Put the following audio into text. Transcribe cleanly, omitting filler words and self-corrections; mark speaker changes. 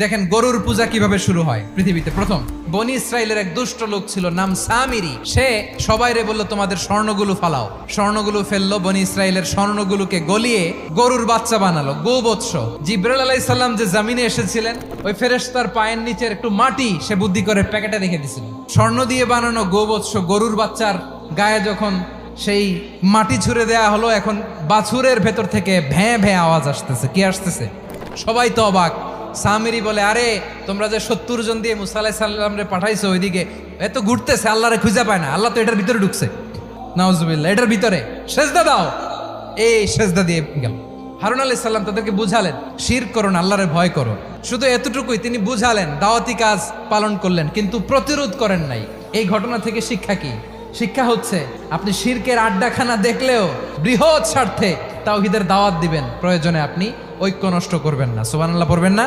Speaker 1: দেখেন গরুর পূজা কিভাবে শুরু হয় পৃথিবীতে প্রথম। বনি ইসরায়েলের এক দুষ্ট লোক ছিল, নাম সামিরি। সে সবাইরে বলল তোমাদের স্বর্ণগুলো ফালাও। স্বর্ণগুলো ফেললো, বনি ইসরায়েলের স্বর্ণগুলোকে গলিয়ে গরুর বাচ্চা বানালো, গোবৎস। জিব্রাইল আলাইহিস সালাম যে জমিনে এসেছিলেন, ওই ফেরেশতার পায়ের নিচের একটু মাটি সে বুদ্ধি করে প্যাকেটে রেখে দিছিল। স্বর্ণ দিয়ে বানানো গোবৎস গরুর বাচ্চার গায়ে যখন সেই মাটি ছুঁড়ে দেয়া হলো, এখন বাছুরের ভেতর থেকে ভ্যাঁ ভ্যাঁ আওয়াজ আসতেছে। কি আসতেছে? সবাই তো অবাক। সামিরি বলে, আরে তোমরা যে 70 জন দিয়ে মুসা আলাইহিস সালাম রে পাঠাইছো ওইদিকে, এত ঘুরতেছে, আল্লাহরে খুঁজে পায় না, আল্লাহ তো এটার ভিতরে ঢুকছে। নাউজুবিল্লাহ, এটার ভিতরে সেজদা দাও। এই সেজদা দিয়ে গেল। হারুন আলাইহিস সালাম তাদেরকে বুঝালেন, শিরক করো না, আল্লাহরে ভয় করো। শুধু এতটুকুই তিনি বুঝালেন, দাওয়াতি কাজ পালন করলেন, কিন্তু প্রতিরোধ করেন নাই। এই ঘটনা থেকে শিক্ষা কি? শিক্ষা হচ্ছে, আপনি শিরকের আড্ডাখানা দেখলেও বৃহৎ স্বার্থে তাওহীদের দাওয়াত দিবেন, প্রয়োজনে আপনি ঐক্য নষ্ট করবেন না। সুবহানাল্লাহ পড়বেন না?